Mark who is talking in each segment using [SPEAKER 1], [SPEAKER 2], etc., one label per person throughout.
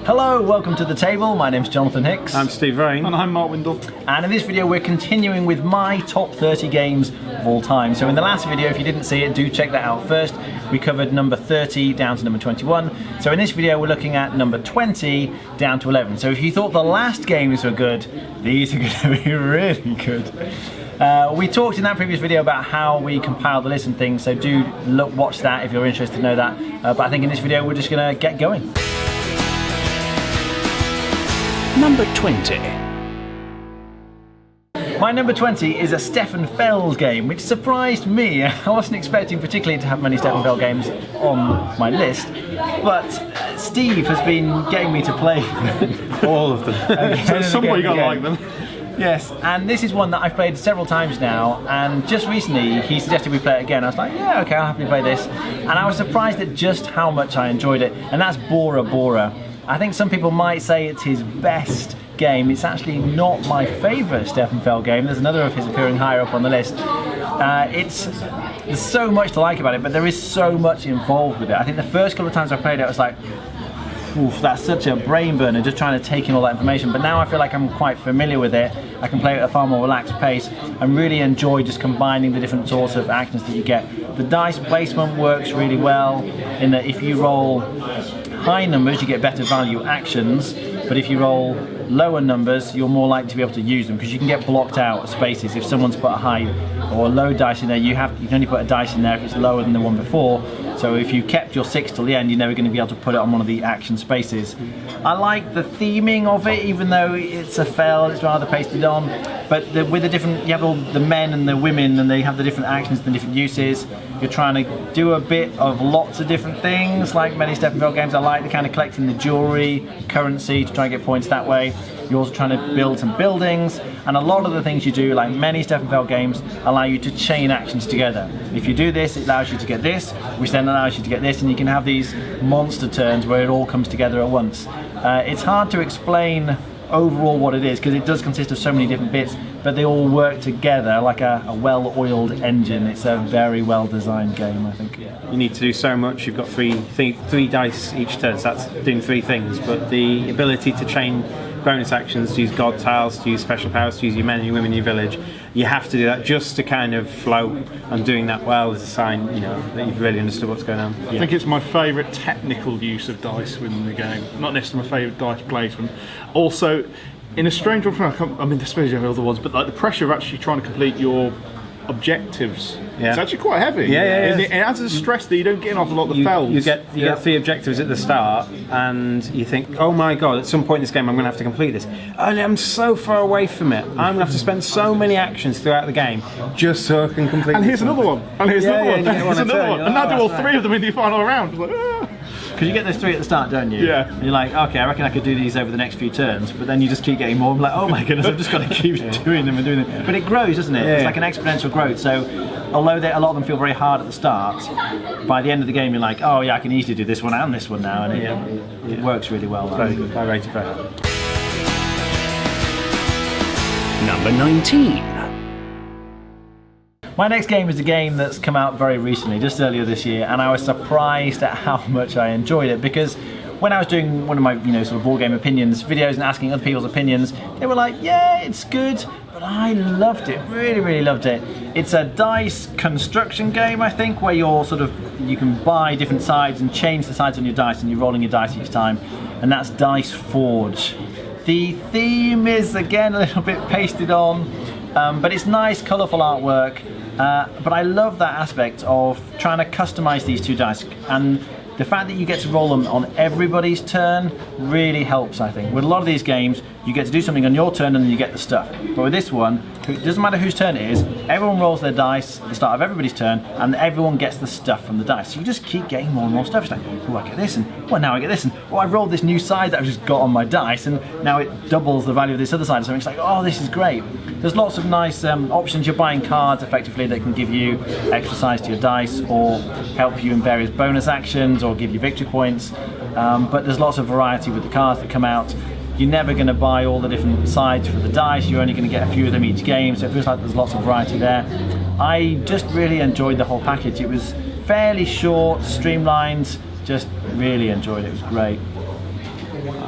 [SPEAKER 1] Hello, welcome to the table. My name's Jonathan Hicks.
[SPEAKER 2] I'm Steve Rain.
[SPEAKER 3] And I'm Mark Windle.
[SPEAKER 1] And in this video we're continuing with my top 30 games of all time. So in the last video, if you didn't see it, do check that out first. We covered number 30 down to number 21. So in this video we're looking at number 20 down to 11. So if you thought the last games were good, these are going to be really good. We talked in that previous video about how we compile the list and things, so do watch that if you're interested to know that. But I think in this video we're just going to get going.
[SPEAKER 4] Number 20.
[SPEAKER 1] My number 20 is a Stefan Feld game, which surprised me. I wasn't expecting particularly to have many Stefan Feld games on my list, but Steve has been getting me to play
[SPEAKER 2] all of them.
[SPEAKER 3] Somebody got to like them.
[SPEAKER 1] Yes, and this is one that I've played several times now, and just recently he suggested we play it again. I was like, yeah, okay, I'll happily play this. And I was surprised at just how much I enjoyed it, and that's Bora Bora. I think some people might say it's his best game. It's actually not my favourite Stefan Feld game. There's another of his appearing higher up on the list. There's so much to like about it, but there is so much involved with it. I think the first couple of times I played it, I was like, oof, that's such a brain burner just trying to take in all that information. But now I feel like I'm quite familiar with it. I can play it at a far more relaxed pace and really enjoy just combining the different sorts of actions that you get. The dice placement works really well in that if you roll high numbers you get better value actions, but if you roll lower numbers you're more likely to be able to use them because you can get blocked out of spaces. If someone's put a high or a low dice in there, you can only put a dice in there if it's lower than the one before. So if you kept your 6 till the end, you're never going to be able to put it on one of the action spaces. I like the theming of it, even though it's a Feld, it's rather pasted on. But with the different, you have all the men and the women, and they have the different actions and different uses. You're trying to do a bit of lots of different things, like many Stefan Feld games. I like the kind of collecting the jewelry, currency to try and get points that way. You're also trying to build some buildings, and a lot of the things you do, like many Stefan Feld games, allow you to chain actions together. If you do this, it allows you to get this, which then allows you to get this, and you can have these monster turns where it all comes together at once. It's hard to explain overall what it is, because it does consist of so many different bits, but they all work together like a well-oiled engine. It's a very well-designed game, I think.
[SPEAKER 2] You need to do so much. You've got three dice each turn, so that's doing 3 things, but the ability to chain bonus actions, to use god tiles, to use special powers, to use your men and your women in your village, you have to do that just to kind of flow, and doing that well is a sign, you know, that you've really understood what's going on.
[SPEAKER 3] I think it's my favourite technical use of dice within the game, not necessarily my favourite dice placement. Also, in a strange one, I mean, I suppose you have other ones, but like the pressure of actually trying to complete your objectives, it's actually quite heavy. And it adds a stress that you don't get in off a lot of the Felds.
[SPEAKER 2] You get 3 objectives at the start, and you think, oh my god, at some point in this game I'm going to have to complete this. And I'm so far away from it. I'm going to have to spend so many actions throughout the game just so I can complete.
[SPEAKER 3] And here's another one. And here's another one. Here's another one. And now do all 3 of them in the final round. It's like,
[SPEAKER 1] because you get those 3 at the start, don't you?
[SPEAKER 3] Yeah.
[SPEAKER 1] And you're like, okay, I reckon I could do these over the next few turns, but then you just keep getting more. I'm like, oh my goodness, I've just got to keep doing them and doing them. But it grows, doesn't it? It's like an exponential growth. So although a lot of them feel very hard at the start, by the end of the game you're like, oh yeah, I can easily do this one and this one now, and it works really well.
[SPEAKER 2] Very good. I rate it very high.
[SPEAKER 4] Number 19.
[SPEAKER 1] My next game is a game that's come out very recently, just earlier this year, and I was surprised at how much I enjoyed it, because when I was doing one of my sort of board game opinions videos and asking other people's opinions, they were like, yeah, it's good, but I loved it, really, really loved it. It's a dice construction game, I think, where you can buy different sides and change the sides on your dice, and you're rolling your dice each time, and that's Dice Forge. The theme is, again, a little bit pasted on, but it's nice, colourful artwork. But I love that aspect of trying to customize these 2 dice, and the fact that you get to roll them on everybody's turn really helps, I think. With a lot of these games, you get to do something on your turn and then you get the stuff. But with this one, it doesn't matter whose turn it is, everyone rolls their dice at the start of everybody's turn, and everyone gets the stuff from the dice. So you just keep getting more and more stuff. It's like, oh, I get this, and well, now I get this, and oh, I rolled this new side that I've just got on my dice, and now it doubles the value of this other side. So it's like, oh, this is great. There's lots of nice options. You're buying cards effectively that can give you extra size to your dice, or help you in various bonus actions, or give you victory points. But there's lots of variety with the cards that come out. You're never going to buy all the different sides for the dice, you're only going to get a few of them each game, so it feels like there's lots of variety there. I just really enjoyed the whole package. It was fairly short, streamlined, just really enjoyed it, it was great.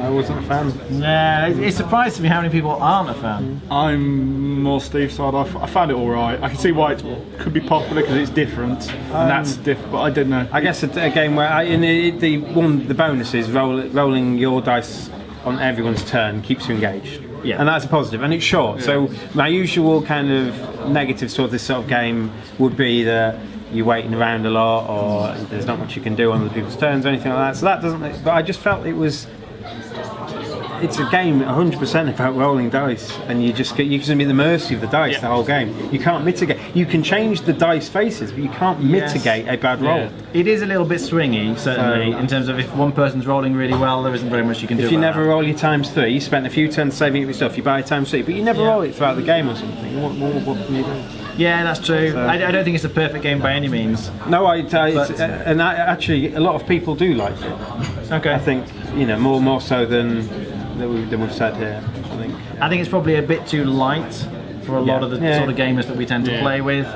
[SPEAKER 2] I wasn't a fan.
[SPEAKER 1] Yeah, it surprised me how many people aren't a fan.
[SPEAKER 3] I'm more Steve's side. I found it alright. I can see why it could be popular because it's different, and that's different. But I don't know.
[SPEAKER 2] I guess a game where the bonus is rolling your dice on everyone's turn keeps you engaged.
[SPEAKER 1] Yeah.
[SPEAKER 2] And that's a positive, and it's short. So my usual kind of negative sort of this sort of game would be that you're waiting around a lot, or there's not much you can do on other people's turns or anything like that. So that doesn't. But I just felt it's a game 100% about rolling dice, and you're just be at the mercy of the dice the whole game. You can't mitigate. You can change the dice faces, but you can't mitigate a bad roll.
[SPEAKER 1] Yeah. It is a little bit swingy, certainly, in terms of if one person's rolling really well, there isn't very much you can do.
[SPEAKER 2] If you
[SPEAKER 1] about
[SPEAKER 2] never
[SPEAKER 1] that.
[SPEAKER 2] roll your ×3, you spent a few turns saving up your stuff, you buy ×3, but you never roll it throughout the game or something. What can you do?
[SPEAKER 1] Yeah, that's true. I don't think it's a perfect game by any means.
[SPEAKER 2] No, actually, a lot of people do like it.
[SPEAKER 1] Okay.
[SPEAKER 2] I think more so than we've said here.
[SPEAKER 1] I think it's probably a bit too light for a lot of the sort of gamers that we tend to play with,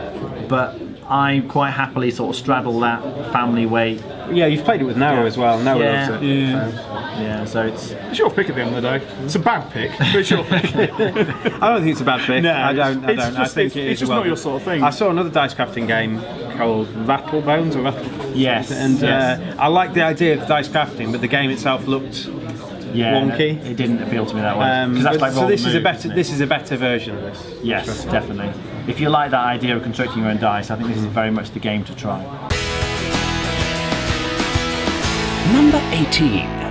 [SPEAKER 1] but I quite happily sort of straddle that family weight.
[SPEAKER 2] Yeah, you've played it with Noah as well. Noah loves it.
[SPEAKER 1] Yeah, so it's
[SPEAKER 3] your pick at the end of the day. It's a bad pick, but it's your pick.
[SPEAKER 2] I don't think it's a bad pick.
[SPEAKER 3] No,
[SPEAKER 2] I don't. I think
[SPEAKER 3] it's just not your sort of thing.
[SPEAKER 2] I saw another dice crafting game called Rattlebones or
[SPEAKER 1] Yes,
[SPEAKER 2] and I like the idea of dice crafting, but the game itself looked wonky.
[SPEAKER 1] It didn't appeal to me that way. That's like
[SPEAKER 2] so this is a better.
[SPEAKER 1] isn't it?
[SPEAKER 2] This is a better version of this.
[SPEAKER 1] Yes, definitely. If you like that idea of constructing your own dice, I think this is very much the game to try.
[SPEAKER 4] Number 18.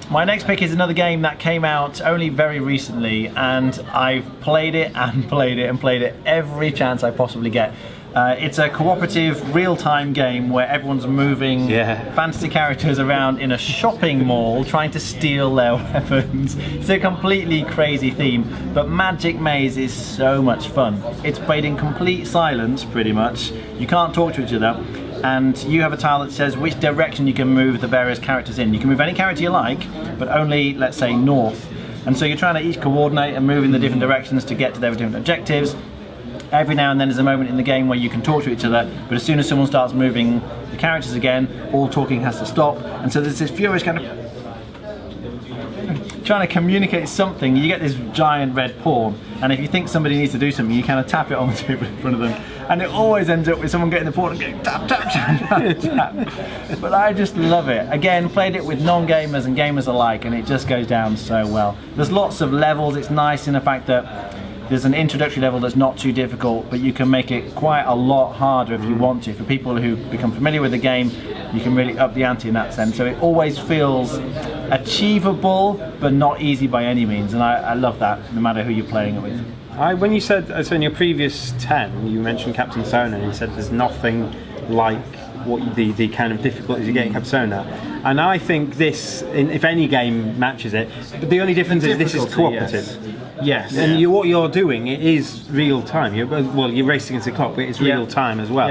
[SPEAKER 1] My next pick is another game that came out only very recently, and I've played it and played it and played it every chance I possibly get. It's a cooperative, real-time game where everyone's moving fantasy characters around in a shopping mall trying to steal their weapons. It's a completely crazy theme, but Magic Maze is so much fun. It's played in complete silence, pretty much. You can't talk to each other, and you have a tile that says which direction you can move the various characters in. You can move any character you like, but only, let's say, north. And so you're trying to each coordinate and move in the different directions to get to their different objectives. Every now and then there's a moment in the game where you can talk to each other, but as soon as someone starts moving the characters again, all talking has to stop. And so there's this furious kind of trying to communicate something. You get this giant red pawn, and if you think somebody needs to do something, you kind of tap it on the table in front of them, and it always ends up with someone getting the pawn and going tap, tap, tap, tap, tap. But I just love it. Again, played it with non-gamers and gamers alike, and it just goes down so well. There's lots of levels. It's nice in the fact that there's an introductory level that's not too difficult, but you can make it quite a lot harder if you want to. For people who become familiar with the game, you can really up the ante in that sense. So it always feels achievable, but not easy by any means. And I love that, no matter who you're playing it with.
[SPEAKER 2] When you said, so in your previous 10, you mentioned Captain Sona, and you said there's nothing like what the kind of difficulties you get in Captain Sona. And I think this, if any game matches it, but the only difference is this is cooperative.
[SPEAKER 1] Yes.
[SPEAKER 2] And what you're doing, it is real time. You're racing against the clock, but it's real time as well.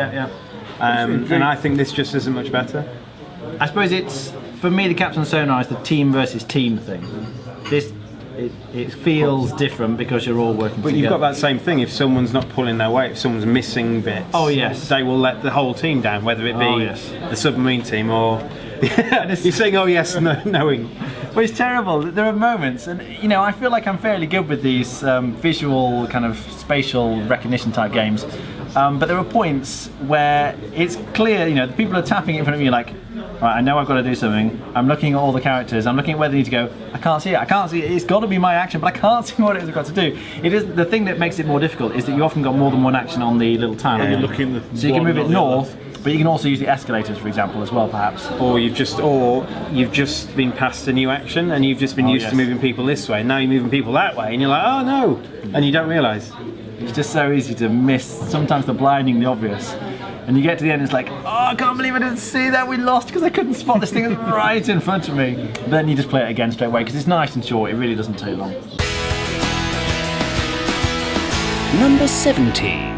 [SPEAKER 2] And I think this just isn't much better.
[SPEAKER 1] I suppose it's, for me, the Captain Sonar is the team versus team thing. It feels different because you're all working together.
[SPEAKER 2] But you've got that same thing. If someone's not pulling their weight, if someone's missing bits, they will let the whole team down, whether it be the submarine team or... You're saying, oh yes, knowing.
[SPEAKER 1] Well, it's terrible. There are moments, and I feel like I'm fairly good with these visual kind of spatial recognition type games, but there are points where it's clear, the people are tapping in front of you like, right, I know I've got to do something. I'm looking at all the characters. I'm looking at where they need to go. I can't see it. It's got to be my action, but I can't see what it is I've got to do. It is the thing that makes it more difficult is that you often got more than one action on the little tile.
[SPEAKER 3] You're looking at
[SPEAKER 1] so you can move it north. But you can also use the escalators, for example, as well, perhaps.
[SPEAKER 2] Or you've just been past a new action, and you've just been used to moving people this way. Now you're moving people that way, and you're like, oh no, and you don't realise.
[SPEAKER 1] It's just so easy to miss. Sometimes the blindingly obvious, and you get to the end, it's like, oh, I can't believe I didn't see that. We lost because I couldn't spot this thing right in front of me. But then you just play it again straight away because it's nice and short. It really doesn't take long.
[SPEAKER 4] Number 17.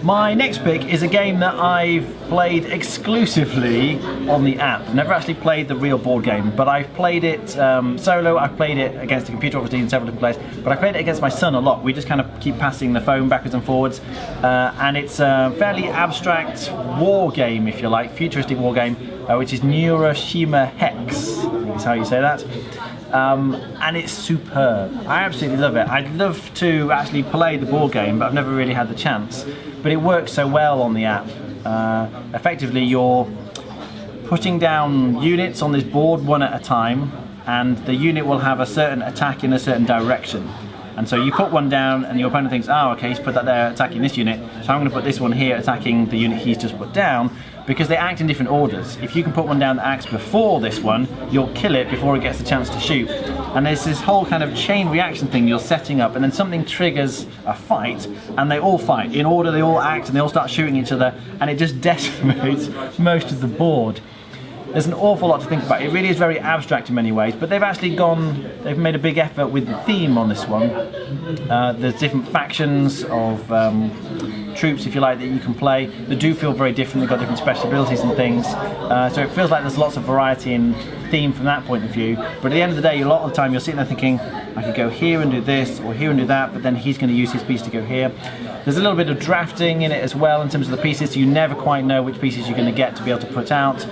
[SPEAKER 1] My next pick is a game that I've played exclusively on the app. Never actually played the real board game, but I've played it solo. I've played it against a computer, obviously, in several different players, but I played it against my son a lot. We just kind of keep passing the phone backwards and forwards, and it's a fairly abstract war game, if you like, futuristic war game, which is Neuroshima Hex, I think is how you say that. And it's superb. I absolutely love it. I'd love to actually play the board game, but I've never really had the chance. But it works so well on the app. Effectively, you're putting down units on this board one at a time, and the unit will have a certain attack in a certain direction. And so you put one down and your opponent thinks, oh, okay, he's put that there attacking this unit, so I'm going to put this one here attacking the unit he's just put down, because they act in different orders. If you can put one down that acts before this one, you'll kill it before it gets the chance to shoot. And there's this whole kind of chain reaction thing you're setting up, and then something triggers a fight, and they all fight. In order, they all act, and they all start shooting each other, and it just decimates most of the board. There's an awful lot to think about. It really is very abstract in many ways, but they've actually they've made a big effort with the theme on this one. There's different factions of troops, if you like, that you can play that do feel very different. They've got different special abilities and things, so it feels like there's lots of variety in theme from that point of view. But at the end of the day, a lot of the time you're sitting there thinking, I could go here and do this, or here and do that, but then he's going to use his piece to go here. There's a little bit of drafting in it as well in terms of the pieces, so you never quite know which pieces you're going to get to be able to put out,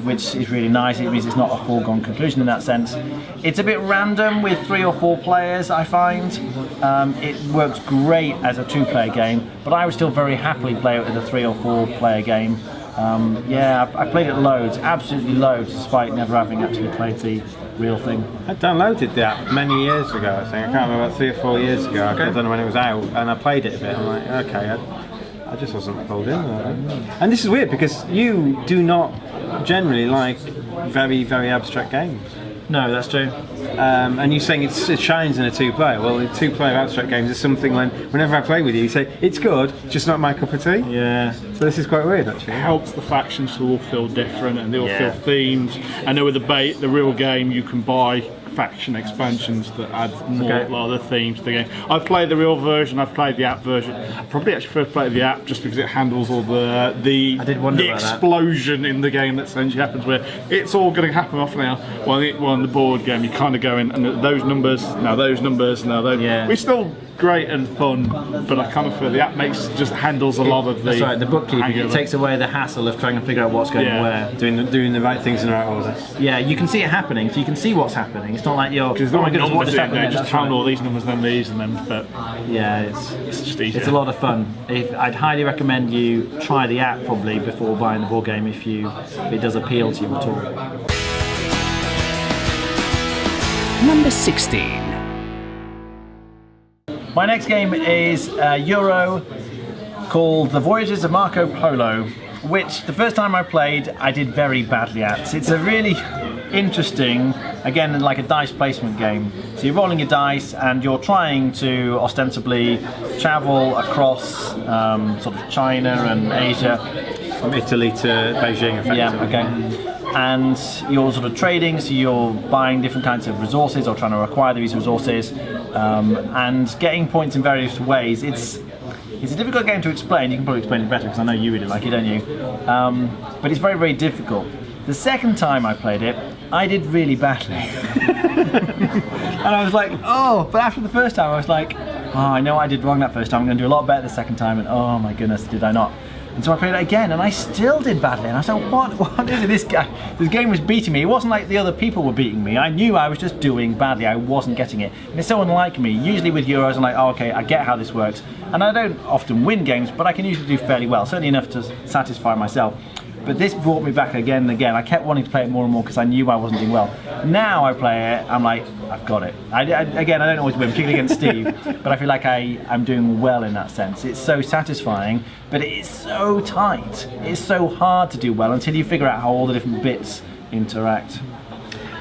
[SPEAKER 1] which is really nice. It means it's not a foregone conclusion in that sense. It's a bit random with 3 or 4 players, I find. It works great as a 2-player game, but I would still very happily play it as a 3 or 4 player game. Yeah, I played it loads, absolutely loads, despite never having actually played the real thing.
[SPEAKER 2] I downloaded the app many years ago, I think. I can't remember, about 3 or 4 years ago. I don't know when it was out, and I played it a bit. I'm like, okay, I just wasn't pulled in. And this is weird because you do not generally like very, very abstract games.
[SPEAKER 1] No, that's true.
[SPEAKER 2] And you're saying it shines in a 2-player. Well, in 2-player abstract games is something whenever I play with you say, it's good, just not my cup of tea.
[SPEAKER 1] Yeah.
[SPEAKER 2] So this is quite weird, actually.
[SPEAKER 3] It helps the factions to all feel different and they all feel themed. I know with the real game, you can buy faction expansions that add more other themes to the game. I've played the real version, I've played the app version. I probably actually first played the app just because it handles all the explosion in the game that essentially happens, where it's all going to happen off now. While on the board game, you kind of go in and those numbers, now those numbers, now those. Yeah. We're still great and fun, but I kind of feel the app just handles a lot of the.
[SPEAKER 1] That's right. The bookkeeping, it takes away the hassle of trying to figure out what's going where.
[SPEAKER 2] Doing the right things in the right order.
[SPEAKER 1] Yeah, you can see it happening, so you can see what's happening. It's not like you're.
[SPEAKER 3] Because there's not numbers in there, just count all these numbers, then these, and then. But
[SPEAKER 1] yeah, it's just easier. It's a lot of fun. I'd highly recommend you try the app probably before buying the board game if it does appeal to you at all.
[SPEAKER 4] Number 16.
[SPEAKER 1] My next game is a Euro called The Voyages of Marco Polo, which the first time I played I did very badly at. It's a really interesting, again, like a dice placement game. So you're rolling your dice and you're trying to ostensibly travel across sort of China and Asia.
[SPEAKER 2] From Italy to Beijing, effectively.
[SPEAKER 1] Yeah, okay. And you're sort of trading, so you're buying different kinds of resources or trying to acquire these resources and getting points in various ways. It's a difficult game to explain. You can probably explain it better because I know you really like it, don't you? But it's very, very difficult. The second time I played it, I did really badly. And I was like, oh, but after the first time I was like, oh, I know I did wrong that first time, I'm going to do a lot better the second time, and oh my goodness, did I not. And so I played it again, and I still did badly. And I said, what is it? This game was beating me. It wasn't like the other people were beating me. I knew I was just doing badly. I wasn't getting it. And it's so unlike me. Usually with Euros, I'm like, oh, okay, I get how this works. And I don't often win games, but I can usually do fairly well. Certainly enough to satisfy myself. But this brought me back again and again. I kept wanting to play it more and more because I knew I wasn't doing well. Now I play it, I'm like, I've got it. Again, I don't always win, particularly against Steve, but I feel like I'm doing well in that sense. It's so satisfying, but it's so tight. It's so hard to do well until you figure out how all the different bits interact.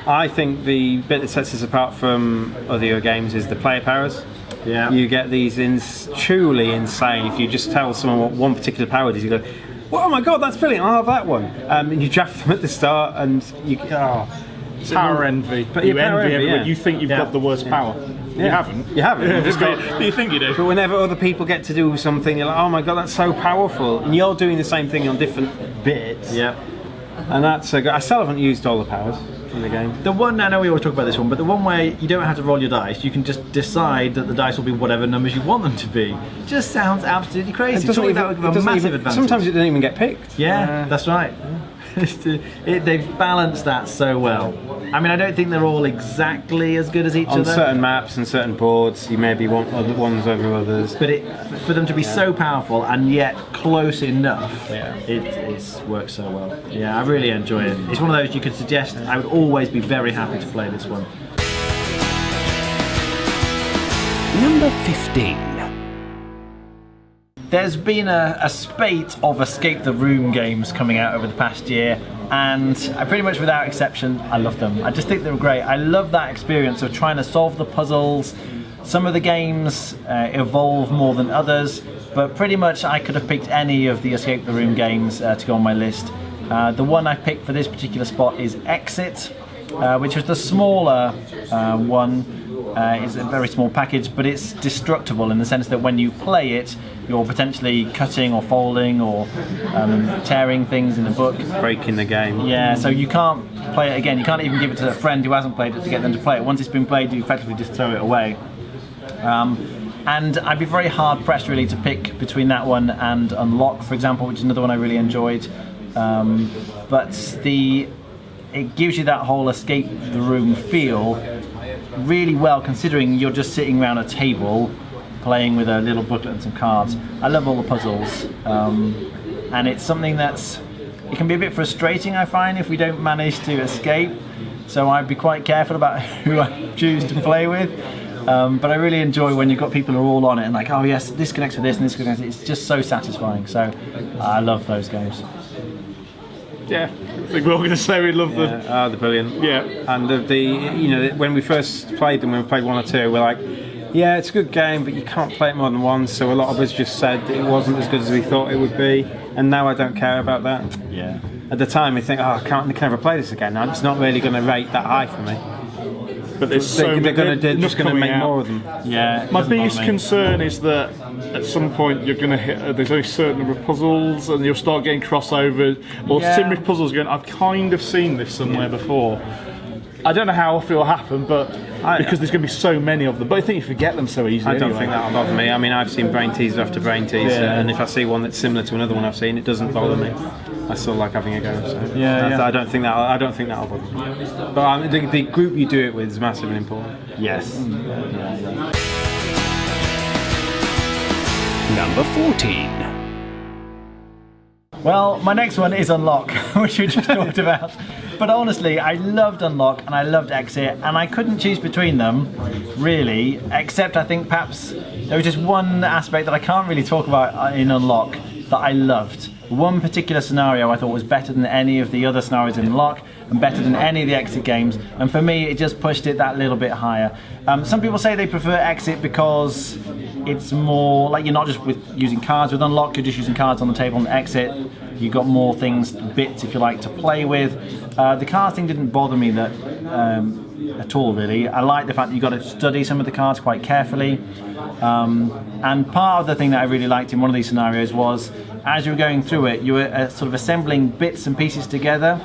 [SPEAKER 2] I think the bit that sets us apart from other Euro games is the player powers.
[SPEAKER 1] Yeah.
[SPEAKER 2] You get these truly insane. If you just tell someone what one particular power is, you go, oh my god, that's brilliant, I'll have that one. And you draft them at the start and you...
[SPEAKER 3] Power envy.
[SPEAKER 2] But
[SPEAKER 3] you
[SPEAKER 2] envy
[SPEAKER 3] everyone. You think you've got the worst power. You haven't.
[SPEAKER 2] You haven't. You've just got,
[SPEAKER 3] But you think you do.
[SPEAKER 2] but whenever other people get to do something, you're like, oh my god, that's so powerful. And you're doing the same thing on different bits.
[SPEAKER 1] Yeah.
[SPEAKER 2] And that's I still haven't used all the powers in the game.
[SPEAKER 1] The one, I know we always talk about this one, but the one where you don't have to roll your dice, you can just decide that the dice will be whatever numbers you want them to be. Just sounds absolutely crazy. Surely that would give a massive advantage.
[SPEAKER 2] Sometimes it doesn't even get picked.
[SPEAKER 1] Yeah, that's right. They've balanced that so well. I mean, I don't think they're all exactly as good as each
[SPEAKER 2] On
[SPEAKER 1] other.
[SPEAKER 2] certain maps and certain boards, you maybe want other ones over others.
[SPEAKER 1] But for them to be so powerful and yet close enough,
[SPEAKER 2] Yeah.
[SPEAKER 1] it works so well. Yeah, I really enjoy it. It's one of those you could suggest. I would always be very happy to play this one.
[SPEAKER 4] Number 15.
[SPEAKER 1] There's been a spate of escape the room games coming out over the past year, and I pretty much without exception, I love them. I just think they're great. I love that experience of trying to solve the puzzles. Some of the games evolve more than others, but pretty much I could have picked any of the escape the room games to go on my list. The one I picked for this particular spot is Exit, which was the smaller one. It's a very small package, but it's destructible in the sense that when you play it, you're potentially cutting or folding or tearing things in the book.
[SPEAKER 2] Breaking the game.
[SPEAKER 1] Yeah, so you can't play it again. You can't even give it to a friend who hasn't played it to get them to play it. Once it's been played, you effectively just throw it away. And I'd be very hard pressed really to pick between that one and Unlock, for example, which is another one I really enjoyed. But it gives you that whole escape the room feel really well, considering you're just sitting around a table playing with a little booklet and some cards. I love all the puzzles, and it's something it can be a bit frustrating, I find, if we don't manage to escape, so I'd be quite careful about who I choose to play with. But I really enjoy when you've got people who are all on it and like, oh yes, this connects with this and this connects with this. It's just so satisfying, so I love those games.
[SPEAKER 3] Yeah, I think we're all going to say we love them.
[SPEAKER 2] Oh, they're brilliant.
[SPEAKER 3] Yeah.
[SPEAKER 2] And when we first played them, when we played one or two, we're like, yeah, it's a good game, but you can't play it more than once. So a lot of us just said it wasn't as good as we thought it would be, and now I don't care about that.
[SPEAKER 1] Yeah.
[SPEAKER 2] At the time, I think, I can never play this again. Now it's not really going to rate that high for me.
[SPEAKER 3] But there's
[SPEAKER 2] They're just going to make more of them.
[SPEAKER 1] Yeah.
[SPEAKER 3] My biggest concern is that at some point you're going to hit. There's only a certain number of puzzles, and you'll start getting crossovers or similar puzzles. Going, I've kind of seen this somewhere before. I don't know how often it'll happen, but because there's going to be so many of them. But I think you forget them so easily.
[SPEAKER 2] I don't
[SPEAKER 3] anyway.
[SPEAKER 2] think that'll bother me. I mean, I've seen brain teaser after brain teaser, and if I see one that's similar to another one I've seen, it doesn't bother me. I still like having a go. So I don't think that'll bother me. But the group you do it with is massively important.
[SPEAKER 1] Yes.
[SPEAKER 4] Number 14.
[SPEAKER 1] Well, my next one is Unlock, which we just talked about. But honestly, I loved Unlock and I loved Exit, and I couldn't choose between them, really, except I think perhaps there was just one aspect that I can't really talk about in Unlock that I loved. One particular scenario I thought was better than any of the other scenarios in Unlock and better than any of the Exit games, and for me it just pushed it that little bit higher. Some people say they prefer Exit because it's more like you're not just using cards with Unlock, you're just using cards on the table. And Exit, you've got more things, bits if you like, to play with. The cards thing didn't bother me that at all, really. I like the fact that you've got to study some of the cards quite carefully. And part of the thing that I really liked in one of these scenarios was, as you were going through it, you were sort of assembling bits and pieces together.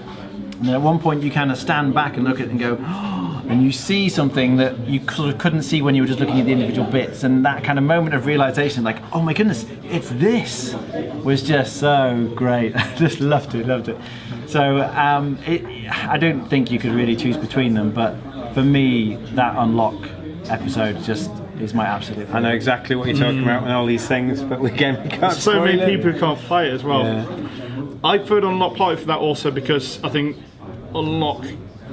[SPEAKER 1] And at one point you kind of stand back and look at it and go, oh, and you see something that you sort of couldn't see when you were just looking at the individual bits. And that kind of moment of realization, like, oh my goodness, it's this, was just so great. I just loved it. So I don't think you could really choose between them, but for me, that Unlock episode just is my absolute favorite.
[SPEAKER 2] I know exactly what you're talking about with all these things, but again, we can't.
[SPEAKER 3] So many
[SPEAKER 2] spoil it.
[SPEAKER 3] people who can't play it as well.
[SPEAKER 2] Yeah.
[SPEAKER 3] I preferred Unlock partly for that also because I think Unlock,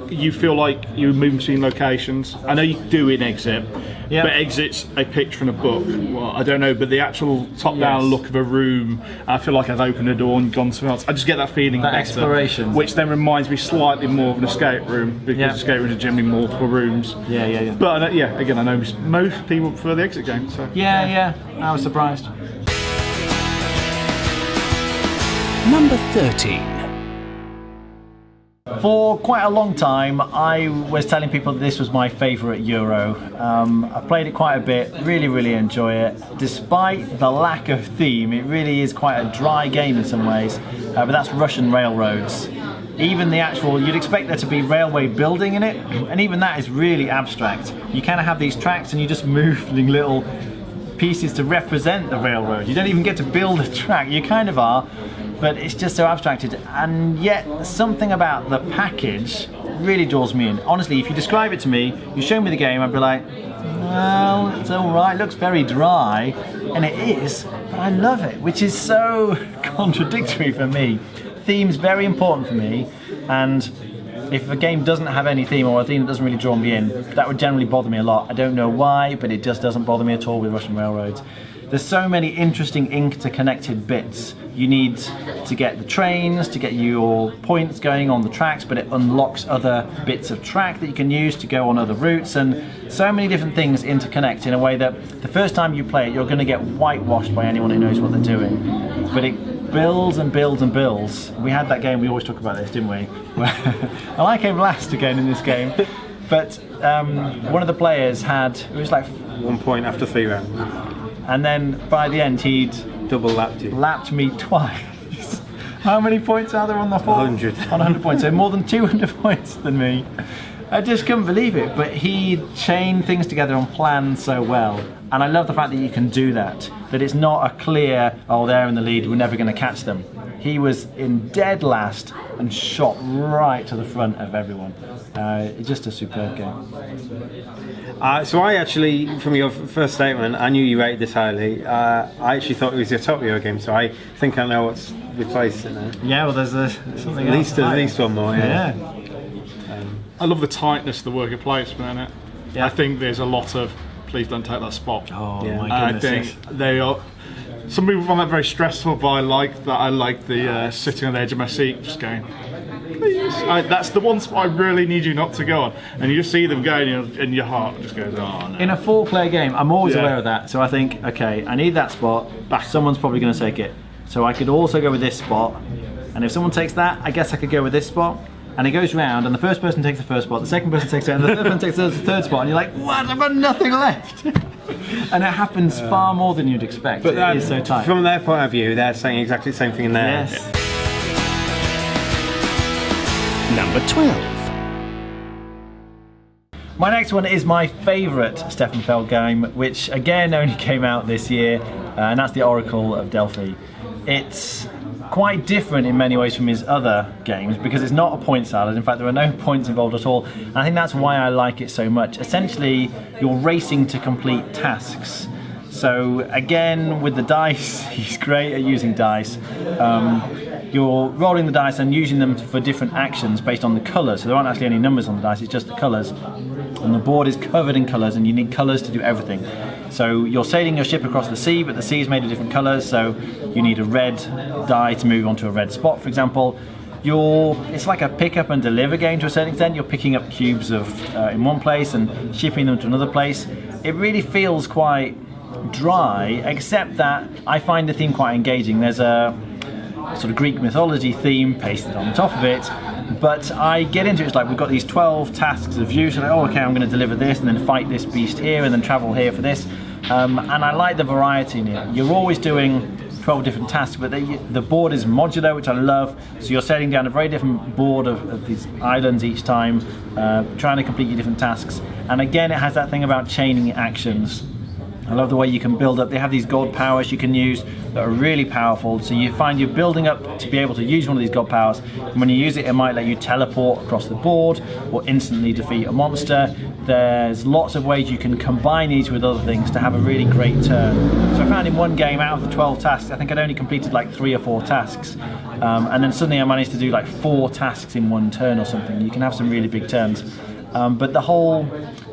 [SPEAKER 3] you feel like you move between locations. I know you do in Exit, but Exit's a picture in a book. Well, I don't know, but the actual top-down look of a room, I feel like I've opened a door and gone somewhere else. I just get that feeling
[SPEAKER 1] that
[SPEAKER 3] better,
[SPEAKER 1] exploration,
[SPEAKER 3] which then reminds me slightly more of an escape room, because escape rooms are generally multiple rooms.
[SPEAKER 1] Yeah.
[SPEAKER 3] But again, I know most people prefer the Exit game. So
[SPEAKER 1] Yeah, I was surprised.
[SPEAKER 4] Number 13.
[SPEAKER 1] For quite a long time, I was telling people that this was my favourite Euro. I played it quite a bit, really enjoy it. Despite the lack of theme, it really is quite a dry game in some ways, but that's Russian railroads. Even the actual, you'd expect there to be railway building in it, and even that is really abstract. You kind of have these tracks and you just move little pieces to represent the railroad. You don't even get to build a track, you kind of are, but it's just so abstracted, and yet something about the package really draws me in. Honestly, if you describe it to me, you show me the game, I'd be like, well, it's alright, looks very dry, and it is, but I love it, which is so contradictory for me. Theme's very important for me, and if a game doesn't have any theme or a theme that doesn't really draw me in, that would generally bother me a lot. I don't know why, but it just doesn't bother me at all with Russian railroads. There's so many interesting interconnected bits. You need to get the trains, to get your points going on the tracks, but it unlocks other bits of track that you can use to go on other routes, and so many different things interconnect in a way that the first time you play it, you're going to get whitewashed by anyone who knows what they're doing. But it builds and builds and builds. We had that game, we always talk about this, didn't we? And I came last again in this game, but one of the players had, it was like
[SPEAKER 2] 1 point after 3 rounds.
[SPEAKER 1] And then by the end he'd
[SPEAKER 2] Double lapped you.
[SPEAKER 1] Lapped me twice. How many points are there on the board?
[SPEAKER 2] 100.
[SPEAKER 1] On 100 points, so more than 200 points than me. I just couldn't believe it, but he chained things together and planned so well. And I love the fact that you can do that. That it's not a clear, oh, they're in the lead, we're never going to catch them. He was in dead last and shot right to the front of everyone. It's just a superb game.
[SPEAKER 2] So I actually, from your first statement, I knew you rated this highly. I actually thought it was your top Euro game, so I think I know what's replaced it now.
[SPEAKER 1] Yeah, well, there's something
[SPEAKER 2] at least one more. Yeah.
[SPEAKER 3] I love the tightness of the worker placement in it.
[SPEAKER 1] Yeah.
[SPEAKER 3] I think there's a lot of please don't take that spot.
[SPEAKER 1] Oh
[SPEAKER 2] Yeah.
[SPEAKER 1] my goodness.
[SPEAKER 3] I think they are. Some people find that very stressful, but I like that. I like the sitting on the edge of my seat, just going, please. That's the one spot I really need you not to go on. And you just see them going, and your heart just goes, oh no.
[SPEAKER 1] In a 4-player game, I'm always
[SPEAKER 3] Yeah.
[SPEAKER 1] aware of that. So I think, okay, I need that spot. Someone's probably going to take it. So I could also go with this spot. And if someone takes that, I guess I could go with this spot. And it goes round, and the first person takes the first spot, the second person takes it, and the third person takes the third spot, and you're like, what? I've got nothing left. And it happens far more than you'd expect.
[SPEAKER 2] But
[SPEAKER 1] it is so tight.
[SPEAKER 2] From their point of view, they're saying exactly the same thing in there.
[SPEAKER 1] Yes.
[SPEAKER 4] Number 12.
[SPEAKER 1] My next one is my favourite Stefan Feld game, which again only came out this year, and that's the Oracle of Delphi. It's quite different in many ways from his other games because it's not a point salad. In fact, there are no points involved at all. And I think that's why I like it so much. Essentially, you're racing to complete tasks. So again, with the dice, he's great at using dice. You're rolling the dice and using them for different actions based on the colours. So there aren't actually any numbers on the dice, it's just the colours. And the board is covered in colours, and you need colours to do everything. So you're sailing your ship across the sea, but the sea is made of different colours, so you need a red die to move onto a red spot, for example. It's like a pick up and deliver game to a certain extent. You're picking up cubes in one place and shipping them to another place. It really feels quite dry, except that I find the theme quite engaging. There's a sort of Greek mythology theme pasted on the top of it, but I get into it, it's like we've got these 12 tasks of you, so like, oh okay, I'm going to deliver this and then fight this beast here and then travel here for this, and I like the variety in it. You're always doing 12 different tasks, but the board is modular, which I love, so you're sailing down a very different board of these islands each time, trying to complete your different tasks, and again it has that thing about chaining actions. I love the way you can build up. They have these god powers you can use that are really powerful. So you find you're building up to be able to use one of these god powers. And when you use it, it might let you teleport across the board or instantly defeat a monster. There's lots of ways you can combine these with other things to have a really great turn. So I found in one game, out of the 12 tasks, I think I'd only completed like 3 or 4 tasks. And then suddenly I managed to do like 4 tasks in one turn or something. You can have some really big turns. But the whole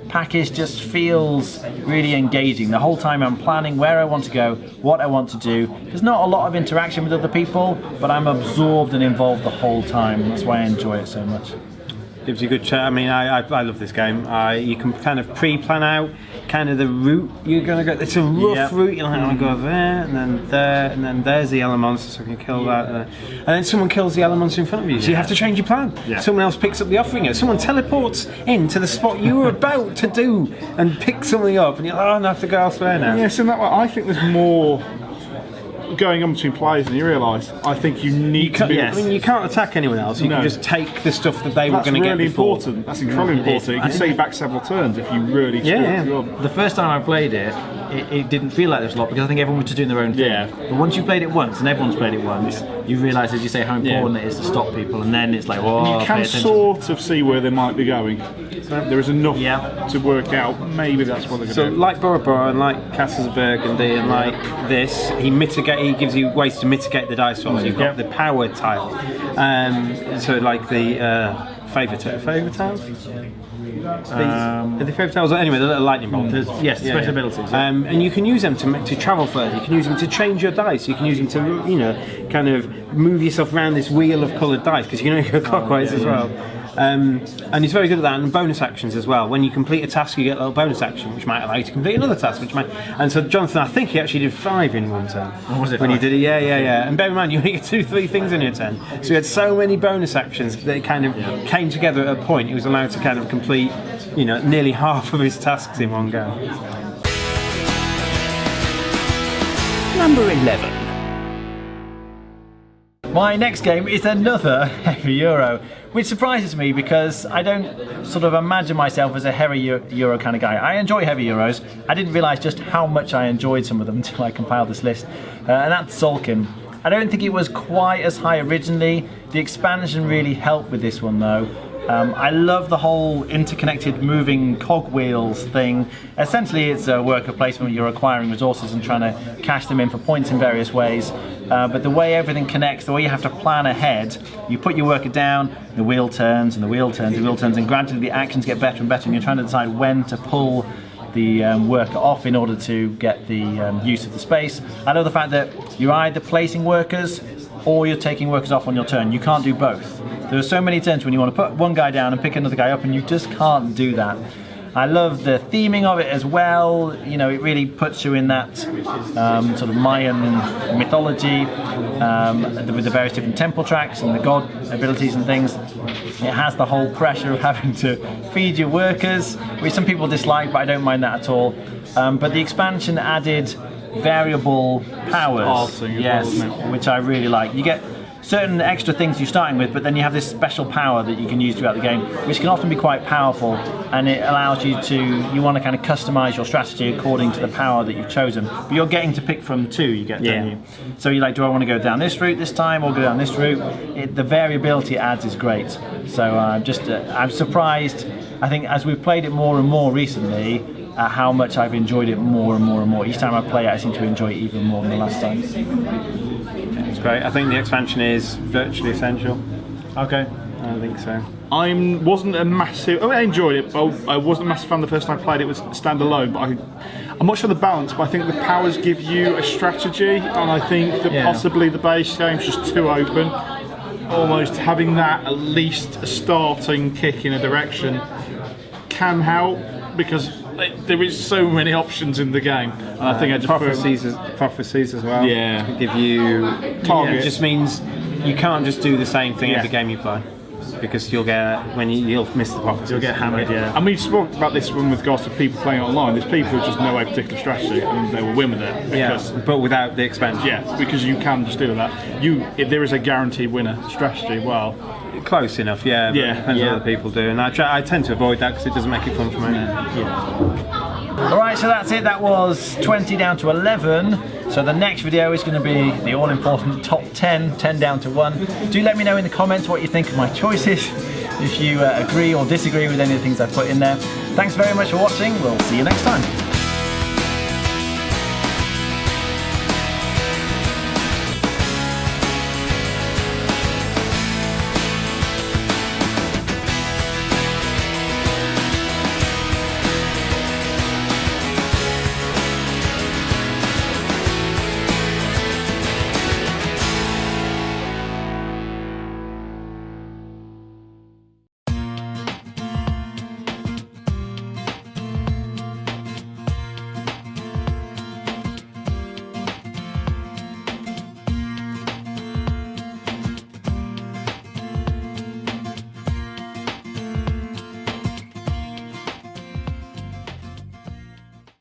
[SPEAKER 1] package just feels really engaging. The whole time I'm planning where I want to go, what I want to do. There's not a lot of interaction with other people, but I'm absorbed and involved the whole time. That's why I enjoy it so much.
[SPEAKER 2] Gives you a good I mean, I love this game. You can kind of pre-plan out kind of the route you're going to go. It's a rough route. You're like, I'll go there, and then there's the yellow monster, so I can kill that. And then someone kills the yellow monster in front of you, so you have to change your plan. Someone else picks up the offering. Someone teleports into the spot you were about to do and picks something up, and you're like, oh, I have to go elsewhere now.
[SPEAKER 3] Yes, in that way, I think there's more going on between players than you realise. I think you need to be...
[SPEAKER 2] I mean, you can't attack anyone else. You can just take the stuff that they were going to get before.
[SPEAKER 3] That's incredibly important. You can save back several turns if you really screw up your job.
[SPEAKER 1] The first time I played it, it didn't feel like there was a lot because I think everyone was just doing their own thing. But once you played it once and everyone's played it once, you realise, as you say, how important it is to stop people, and then it's like, whoa,
[SPEAKER 3] you can sort of see where they might be going. There is enough to work out. Maybe that's what they're going to do.
[SPEAKER 2] So, like Bora Bora and like Kasper's Burgundy and like this, he gives you ways to mitigate the dice rolls. You've got the power tile. So, like the favourite tiles? The favourite tiles, anyway, the little lightning bolt.
[SPEAKER 1] Special abilities.
[SPEAKER 2] And you can use them to travel further. You can use them to change your dice. You can use them to, kind of move yourself around this wheel of coloured dice because you can only go clockwise as well. And he's very good at that, and bonus actions as well. When you complete a task, you get a little bonus action, which might allow you to complete another task, And so Jonathan, I think he actually did 5 in one turn.
[SPEAKER 1] Oh, was it?
[SPEAKER 2] When he did it, yeah. And bear in mind, you only get 2-3 things in your turn. So he had so many bonus actions that it kind of came together at a point. He was allowed to kind of complete, nearly half of his tasks in one go.
[SPEAKER 4] Number 11.
[SPEAKER 1] My next game is another Heavy Euro, which surprises me because I don't sort of imagine myself as a Heavy Euro kind of guy. I enjoy Heavy Euros. I didn't realise just how much I enjoyed some of them until I compiled this list. And that's Tzolk'in. I don't think it was quite as high originally. The expansion really helped with this one though. I love the whole interconnected moving cogwheels thing. Essentially it's a worker placement. You're acquiring resources and trying to cash them in for points in various ways. But the way everything connects, the way you have to plan ahead, you put your worker down, the wheel turns and the wheel turns, the wheel turns, and gradually the actions get better and better, and you're trying to decide when to pull the worker off in order to get the use of the space. I love the fact that you're either placing workers or you're taking workers off on your turn. You can't do both. There are so many turns when you want to put one guy down and pick another guy up, and you just can't do that. I love the theming of it as well. It really puts you in that sort of Mayan mythology with the various different temple tracks and the god abilities and things. It has the whole pressure of having to feed your workers, which some people dislike, but I don't mind that at all. But the expansion added variable powers, which I really like. You get certain extra things you're starting with, but then you have this special power that you can use throughout the game, which can often be quite powerful, and it allows you want to kind of customize your strategy according to the power that you've chosen. But you're getting to pick from 2, don't you? So you're like, do I want to go down this route this time or go down this route? The variability it adds is great. So I'm surprised. I think as we've played it more and more recently, how much I've enjoyed it more and more and more. Each time I play it, I seem to enjoy it even more than the last time.
[SPEAKER 2] It's great. I think the expansion is virtually essential.
[SPEAKER 1] Okay.
[SPEAKER 2] I think so.
[SPEAKER 3] I wasn't a massive... I enjoyed it, but I wasn't a massive fan the first time I played it. It was standalone, but I'm not sure the balance, but I think the powers give you a strategy, and I think that possibly the base game's just too open. Almost having that, at least a starting kick in a direction, can help, because there is so many options in the game. And I think I just
[SPEAKER 2] prophecies as well.
[SPEAKER 3] Yeah.
[SPEAKER 2] Give you targets. It just means you can't just do the same thing every game you play, because you'll miss the prophecies.
[SPEAKER 3] You'll get hammered. Yeah. And we spoke about this one with regards to people playing online. There's people who just know a particular strategy and they will win with it.
[SPEAKER 2] But without the expansion.
[SPEAKER 3] Yeah, because you can just do that. If there is a guaranteed winner strategy. Well.
[SPEAKER 2] Close enough, but it depends what other people do, and I tend to avoid that because it doesn't make it fun for me.
[SPEAKER 1] Alright, so that's it. That was 20 down to 11. So the next video is going to be the all-important top 10 down to 1. Do let me know in the comments what you think of my choices, if you agree or disagree with any of the things I put in there. Thanks very much for watching. We'll see you next time.